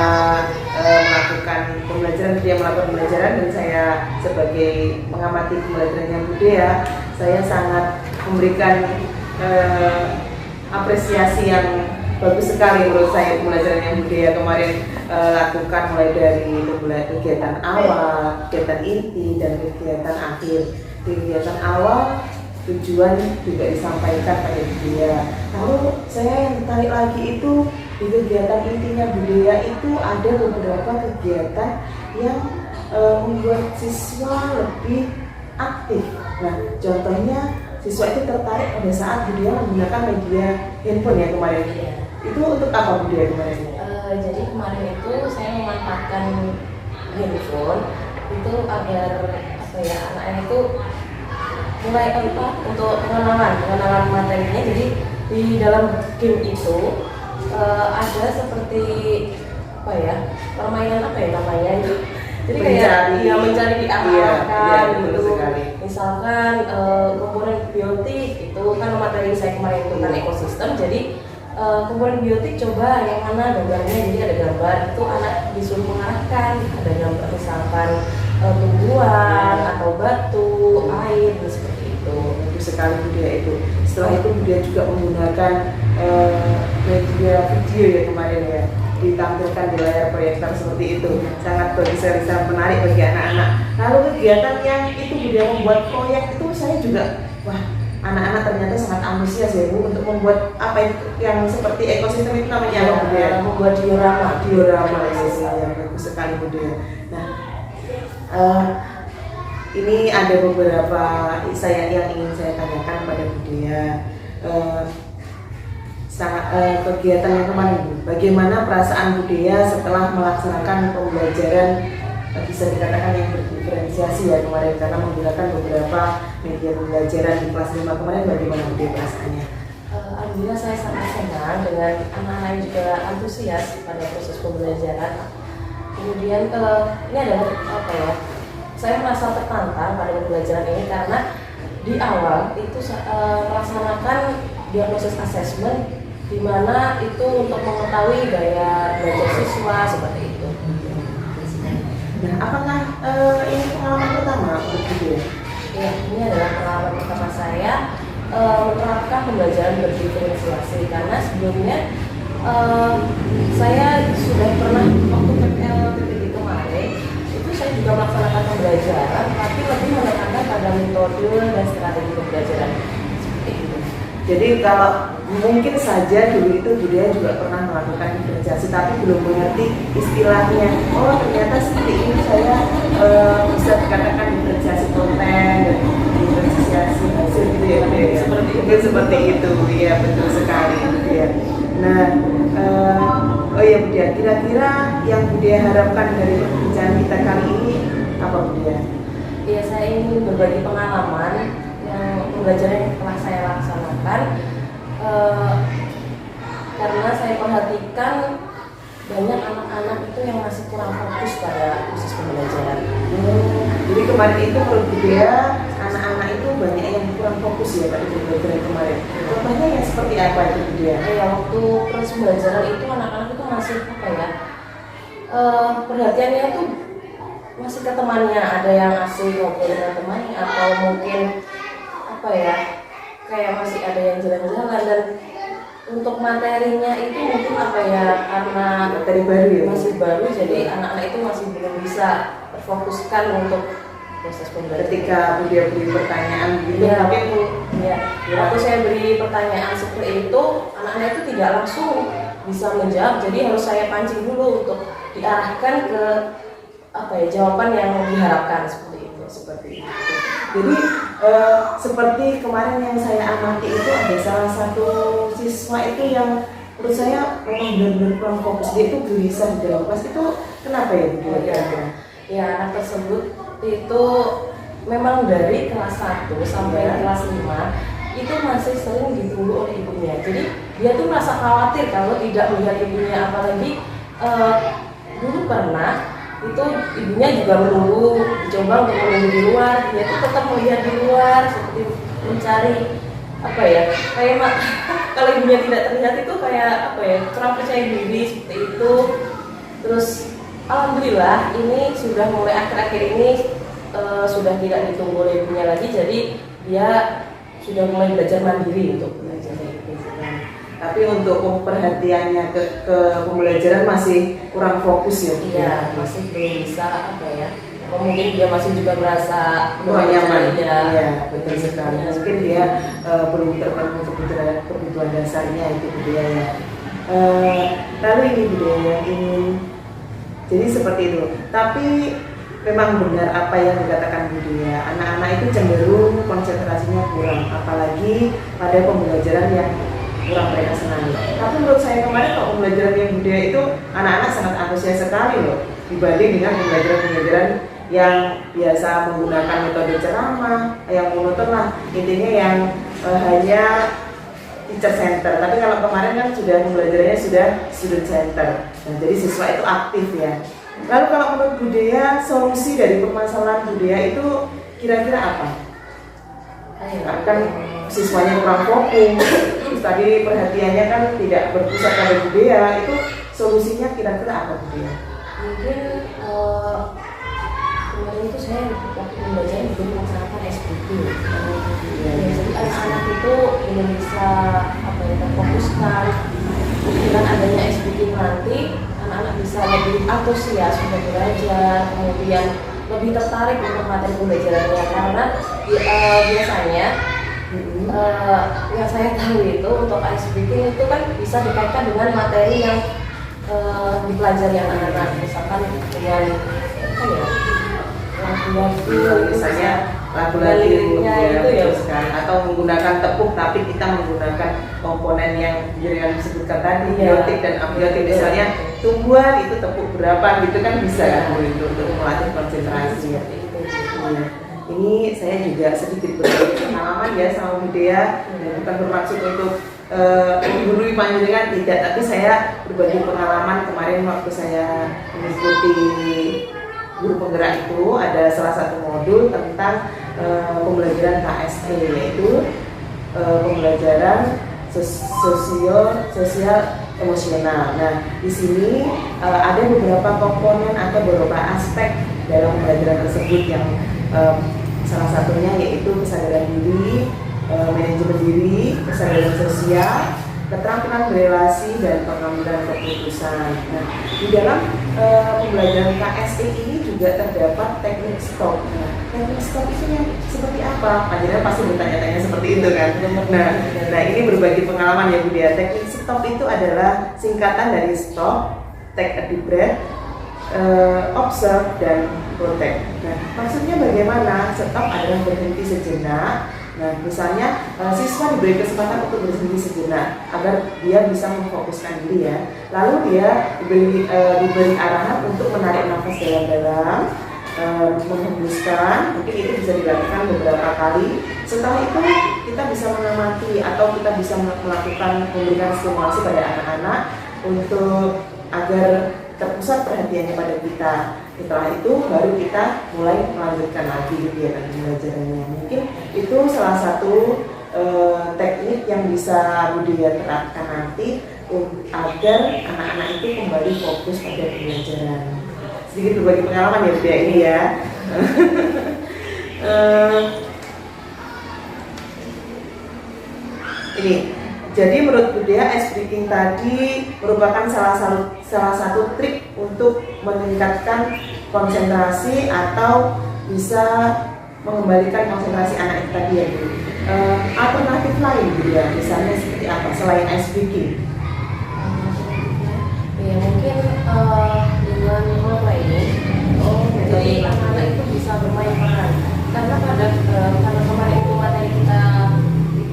melakukan pembelajaran, dia melakukan pembelajaran dan saya sebagai mengamati pembelajarannya Bu Dea, saya sangat memberikan apresiasi yang bagus sekali menurut saya pembelajaran yang Bu Dea kemarin lakukan, mulai dari kegiatan awal, kegiatan inti, dan kegiatan akhir. Kegiatan awal tujuan juga disampaikan pada Bu Dea. Lalu saya yang tertarik lagi itu di kegiatan intinya Bu Dea itu ada beberapa kegiatan yang membuat siswa lebih aktif. Nah, contohnya siswa itu tertarik pada saat Bu Dea menggunakan media handphone ya kemarin. Itu untuk apa Bu Dea kemarin? Jadi kemarin itu saya memanfaatkan handphone itu agar apa ya, anak-anak itu mulai untuk pengenalan materinya. Jadi di dalam game itu ada seperti apa ya, permainan apa ya namanya itu. Jadi kayak mencari diarahkan gitu. Misalkan komponen biotik itu kan materi saya kemarin itu kan ekosistem. Jadi komponen biotik coba yang mana gambarnya, jadi ada gambar itu anak disuruh mengarahkan, ada gambar misalkan tumbuhan atau batu, air dan seperti itu. Bagus sekali Bu Dea itu. Setelah itu Bu Dea juga menggunakan media video ya kemarin ya, ditampilkan di layar proyektor seperti itu. Sangat bagus sekali, sangat menarik bagi anak-anak. Lalu kegiatan yang itu Bu Dea membuat proyek itu saya juga, wah, anak-anak ternyata sangat antusias ya Bu untuk membuat apa itu yang seperti ekosistem itu namanya apa Bu Dea? Membuat diorama yang bagus sekali Bu Dea. Nah, ini ada beberapa yang ingin saya tanyakan pada Bu Dea. Kegiatan yang kemarin Bu, bagaimana perasaan Bu Dea setelah melaksanakan pembelajaran bisa dikatakan yang berdiferensiasi ya kemarin, karena menggunakan beberapa media pembelajaran di kelas 5 kemarin, bagaimana Bu Dea perasaannya? Alhamdulillah saya sangat senang dengan anak-anak yang juga antusias pada proses pembelajaran. Kemudian ini adalah apa ya, saya merasa tertantang pada pembelajaran ini karena di awal itu melaksanakan diagnosis assessment, di mana itu untuk mengetahui gaya belajar siswa seperti itu. Nah, apakah ini pengalaman pertama untuk Bu Dea? Ya, ini adalah pengalaman pertama saya menerapkan pembelajaran berdiferensiasi, karena sebelumnya saya sudah pernah waktu PPL kemarin itu saya juga melaksanakan pembelajaran, tapi lebih menekankan pada metode dan strategi pembelajaran seperti itu. Jadi kalau mungkin saja dulu itu Bu Dea juga pernah melakukan diferensiasi tapi belum mengerti istilahnya. Oh ternyata seperti ini saya bisa dikatakan diferensiasi konten dan diferensiasi hasil gitu ya Bu Dea. Seperti itu, ya betul sekali Bu Dea. Nah, oh ya Bu Dea, kira-kira yang Bu Dea harapkan dari perbincangan kita kali ini apa Bu Dea? Ya, saya ingin berbagi pengalaman yang pembelajaran yang telah saya laksanakan, karena saya perhatikan banyak anak-anak itu yang masih kurang fokus pada proses pembelajaran. Jadi kemarin itu menurut Bu Dea, anak-anak itu banyak yang kurang fokus ya pada pembelajaran kemarin. Contohnya yang seperti apa itu Bu Dea? Ya, waktu proses pembelajaran itu anak-anak itu masih apa ya, perhatiannya itu masih ke temannya, ada yang asik ngobrol dengan temannya, atau mungkin apa ya, kayak masih ada yang jalan-jalan, dan untuk materinya itu mungkin apa ya, karena materi baru ya, masih baru, jadi anak-anak itu masih belum bisa terfokuskan untuk proses pembelajaran. Ketika Bu Dea beri pertanyaan gitu, ya, mungkin waktu saya beri pertanyaan seperti itu, anak-anak itu tidak langsung bisa menjawab, jadi harus saya pancing dulu untuk diarahkan ke apa ya, jawaban yang diharapkan seperti itu. Jadi seperti kemarin yang saya amati itu ada salah satu siswa itu yang menurut saya memang benar-benar kurang fokus, dia itu gelisah di dalam kelas. Itu kenapa ya Bu Dea? Ya, anak tersebut itu memang dari kelas 1 sampai kelas 5 itu masih sering ditunggu oleh ibunya. Jadi dia tuh merasa khawatir kalau tidak melihat ibunya, apalagi dulu pernah itu ibunya juga menunggu, dicoba untuk menunggu di luar, dia tuh tetap melihat di luar seperti mencari apa ya, kayak kalau ibunya tidak terlihat itu kayak apa ya, kurang percaya diri seperti itu. Terus alhamdulillah ini sudah mulai akhir-akhir ini sudah tidak ditunggu oleh ibunya lagi, jadi dia sudah mulai belajar mandiri untuk belajar itu. Tapi untuk perhatiannya ke pembelajaran masih kurang fokus ya? Iya, masih belum bisa apa ya, mungkin dia masih juga merasa kurang nyaman. ya. Iya, betul sekali. Mungkin dia belum terpenuhi kebutuhan dasarnya itu budaya ya. Lalu ini budaya ini, jadi seperti itu. Tapi memang benar apa yang dikatakan budaya, anak-anak itu cenderung konsentrasinya kurang, apalagi pada pembelajaran yang kurang mereka senangi. Tapi menurut saya kemarin kalau pembelajaran yang budaya itu anak-anak sangat antusias sekali loh, dibanding dengan pembelajaran-pembelajaran yang biasa menggunakan metode ceramah, yang monoton lah, intinya yang hanya teacher center. Tapi kalau kemarin kan sudah pembelajarannya sudah student center. Nah, jadi siswa itu aktif ya. Lalu kalau menurut budaya, solusi dari permasalahan budaya itu kira-kira apa? Kan siswanya kurang fokus, terus tadi perhatiannya kan tidak berpusat pada budaya, itu solusinya kira-kira apa budaya? Mungkin kemarin itu saya waktu pembelajaran juga melaksanakan SBT. Jadi anak-anak itu belum bisa apa ya, terfokuskan. Dengan adanya SBT nanti anak-anak bisa lebih antusias untuk belajar, kemudian lebih tertarik untuk materi pembelajarannya, karena biasanya yang saya tahu itu untuk ice breaking itu kan bisa dikaitkan dengan materi yang dipelajari anak-anak, misalkan dengan apa ya, lagu-lagu misalnya lagu-lagu itu ya, atau menggunakan tepuk tapi kita menggunakan komponen yang yang disebutkan tadi, biotik dan abiotik, misalnya tumbuhan itu tepuk berapa gitu kan bisa kan untuk melatih konsentrasi ya. Ini saya juga sedikit berbagi pengalaman ya sama budaya, dan bukan bermaksud untuk menggurui panjenengan tidak, tapi saya berbagi pengalaman kemarin waktu saya mengikuti guru penggerak itu ada salah satu modul tentang pembelajaran KSE, yaitu pembelajaran sosial emosional. Nah, di sini ada beberapa komponen atau beberapa aspek dalam pembelajaran tersebut yang salah satunya yaitu kesadaran diri, manajemen diri, kesadaran sosial, keterampilan berelasi, dan pengambilan keputusan. Nah, di dalam pembelajaran KSE ini juga terdapat teknik stop. Nah, teknik stop itu yang seperti apa? Panjenengan pasti bertanya-tanya seperti itu kan? Nah ini berbagi pengalaman ya Bu ya. Teknik stop itu adalah singkatan dari stop, take a deep breath, observe, dan protect. Nah, maksudnya bagaimana? Stop adalah berhenti sejenak. Nah, misalnya siswa diberi kesempatan untuk berhenti sejenak agar dia bisa memfokuskan diri ya. Lalu dia diberi arahan untuk menarik nafas dalam-dalam, menghembuskan. Mungkin itu bisa dilakukan beberapa kali. Setelah itu kita bisa mengamati atau kita bisa melakukan memberikan stimulasi pada anak-anak untuk agar terpusat perhatiannya pada kita. Setelah itu baru kita mulai melanjutkan lagi kegiatan pembelajarannya. Mungkin itu salah satu teknik yang bisa budaya terapkan nanti agar anak-anak itu kembali fokus pada pembelajaran. Sedikit berbagi pengalaman ya budaya ini ya. Ini. Jadi menurut budaya, ice breaking tadi merupakan salah satu trik untuk meningkatkan konsentrasi atau bisa mengembalikan konsentrasi anak itu tadi ya Bu. Alternatif lain gitu ya, misalnya seperti apa selain ice breaking? Ya mungkin dengan role ini, jadi anak-anak itu bisa bermain peran. Karena karena kemarin itu materi kita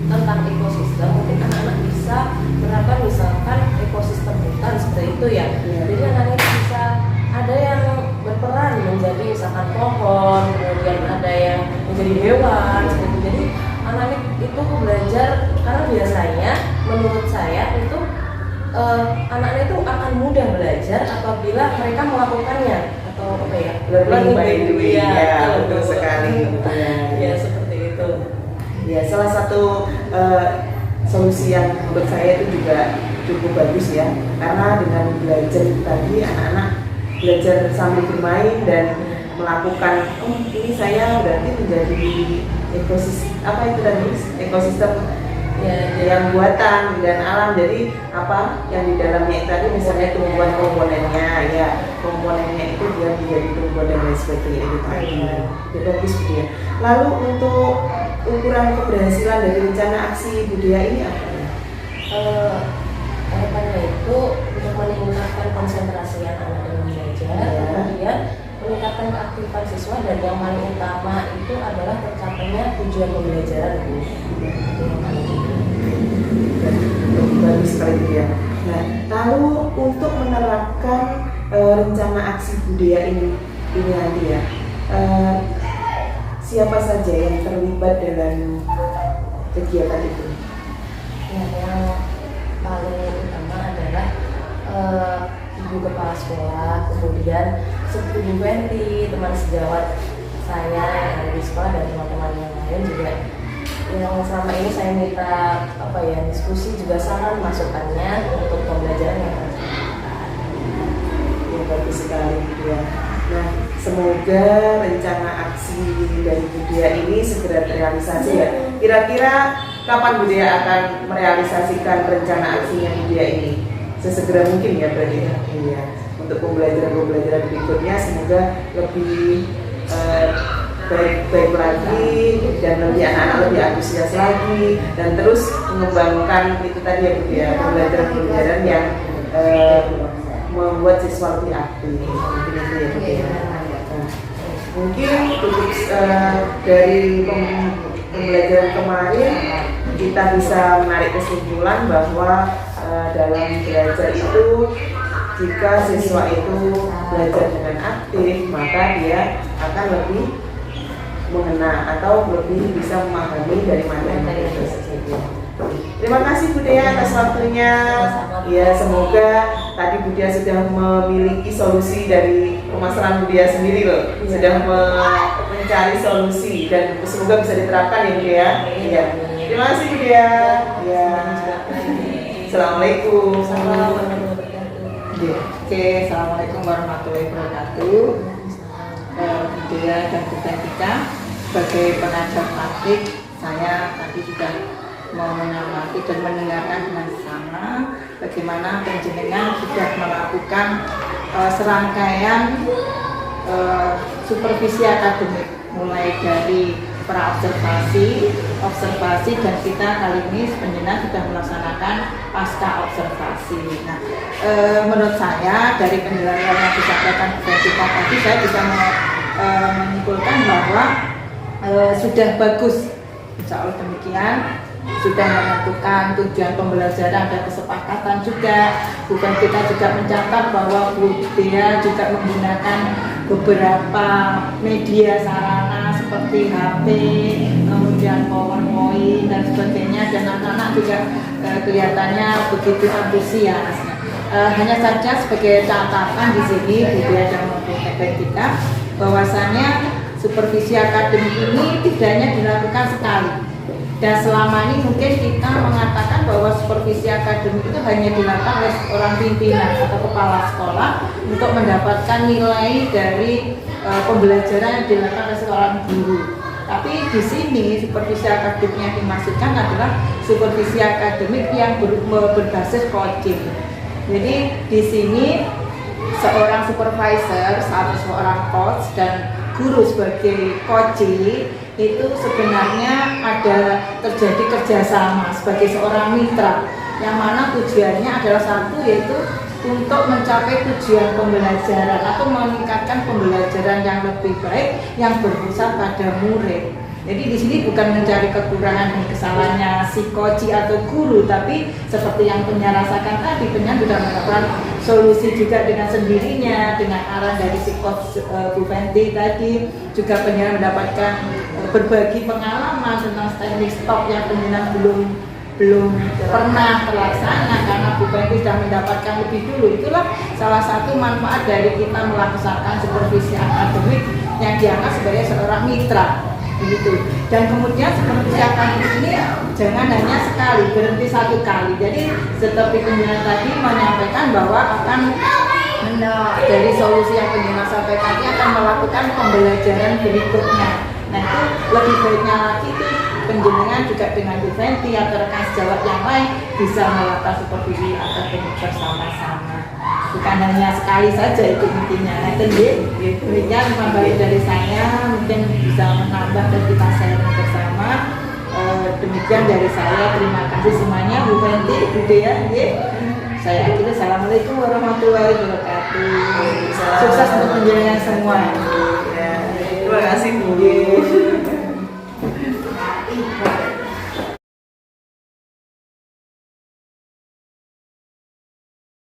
tentang ekosistem, mungkin anak-anak bisa menerapkan misalkan ekosistem hutan seperti itu ya. Jadi anak-anak bisa ada yang berperan menjadi misalkan pohon, kemudian ada yang menjadi hewan seperti itu. Jadi anak-anak itu belajar, karena biasanya menurut saya itu anak-anak itu akan mudah belajar apabila mereka melakukannya atau apa ya, learning by doing ya, betul sekali. Ya seperti itu. Ya, salah satu solusi yang menurut saya itu juga cukup bagus ya, karena dengan belajar tadi anak-anak belajar sambil bermain dan melakukan, oh ini saya berarti menjadi ekosistem apa itu tadi, ekosistem yang buatan dan alam. Jadi apa yang di dalamnya itu tadi misalnya tumbuhan komponennya ya, komponennya itu dia menjadi tumbuhan dan lain sebagainya itu tadi. Itu bagus ya. Lalu untuk ukuran keberhasilan dari rencana aksi budaya ini apa ya? Harapannya itu untuk meningkatkan konsentrasi anak-anak dalam belajar, kemudian meningkatkan keaktifan siswa, dan yang paling utama itu adalah tercapainya tujuan pembelajaran. Bagus sekali ya. Nah, lalu untuk menerapkan rencana aksi budaya ini nanti ya, siapa saja yang terlibat dalam kegiatan itu? Ya, yang paling utama adalah ibu kepala sekolah, kemudian ibu Wendy, teman sejawat saya yang ada di sekolah, dan teman-teman yang lain juga yang selama ini saya minta diskusi juga saran masukannya untuk pembelajaran yang bersangkutan. Ya, bagus sekali ya. Nah, semoga rencana aksi dari budaya ini segera terrealisasi ya. Kira-kira kapan budaya akan merealisasikan rencana aksinya budaya ini? Sesegera mungkin ya berarti ya. Untuk pembelajaran berikutnya semoga lebih baik lagi dan lebih anak-anak lebih antusias lagi, dan terus mengembangkan itu tadi ya Bu ya, pembelajaran yang membuat siswa lebih aktif. Mungkin itu ya Bu ya. Mungkin untuk dari pembelajaran kemarin kita bisa menarik kesimpulan bahwa dalam belajar itu jika siswa itu belajar dengan aktif, maka dia akan lebih mengena atau lebih bisa memahami dari materi tersebut. Terima kasih Bu Dea atas waktunya. Ya, semoga tadi Bu Dea sudah memiliki solusi dari permasalahan Bu Dea sendiri loh. Sudah mencari solusi dan semoga bisa diterapkan ya Bu Dea. Ya. Terima kasih Bu Dea. Ya. Assalamualaikum. Oke, assalamualaikum warahmatullahi wabarakatuh. Bu Dea dan Bu Bentika, sebagai pengajar praktik, saya tadi sudah mau mengamati dan mendengarkan dengan sama bagaimana penjenengan sudah melakukan serangkaian supervisi akademik, mulai dari observasi, dan kita kali ini penjenengan sudah melaksanakan pasca observasi. Nah, menurut saya dari penjelasan yang disampaikan Bu Bentika tadi, saya bisa menyimpulkan bahwa sudah bagus. Insya Allah demikian, sudah menentukan tujuan pembelajaran dan kesepakatan juga. Bukan kita juga mencatat bahwa Bu Dea juga menggunakan beberapa media sarana seperti HP, kemudian PowerPoint dan sebagainya, dan anak-anak juga kelihatannya begitu antusias. Hanya saja sebagai catatan di sini Bu Dea dan Bu Bentika, bahwasannya supervisi akademik ini tidak hanya dilakukan sekali. Dan selama ini mungkin kita mengatakan bahwa supervisi akademik itu hanya dilakukan oleh seorang pimpinan atau kepala sekolah untuk mendapatkan nilai dari pembelajaran yang dilakukan oleh seorang guru. Tapi di sini supervisi akademik yang dimaksudkan adalah supervisi akademik yang berbasis coaching. Jadi di sini seorang supervisor atau seorang coach dan guru sebagai coaching itu sebenarnya ada terjadi kerjasama sebagai seorang mitra, yang mana tujuannya adalah satu, yaitu untuk mencapai tujuan pembelajaran atau meningkatkan pembelajaran yang lebih baik yang berpusat pada murid. Jadi di sini bukan mencari kekurangan dan kesalahannya si coach atau guru, tapi seperti yang Penya rasakan tadi, Penya sudah mendapatkan solusi juga dengan sendirinya, dengan arahan dari si coach Bu Fenty tadi, juga Penya mendapatkan berbagi pengalaman tentang teknik stop yang Penya belum pernah terlaksana karena Bu Fenty sudah mendapatkan lebih dulu. Itulah salah satu manfaat dari kita melaksanakan supervisi akademik yang dianggap sebagai seorang mitra. begitu. Dan kemudian supervisi akademik ini jangan hanya sekali, berhenti satu kali. Jadi seperti pimpinan tadi menyampaikan bahwa akan dari solusi yang pimpinan sampaikan ini akan melakukan pembelajaran berikutnya. Nah itu lebih baiknya lagi itu penjenengan juga dengan Juventi atau rekan sejawat yang lain bisa melakukan supervisi akademik bersama-sama. Bukan hanya sekali saja itu intinya. Nah itu demikian balik dari saya, mungkin bisa menambah dan kita sharing bersama. Demikian dari saya, terima kasih semuanya, Bu Fenti, Bu Dea. Saya akhiri, assalamualaikum warahmatullahi wabarakatuh. Sukses untuk penjenengan semua. Ya, terima kasih Bu.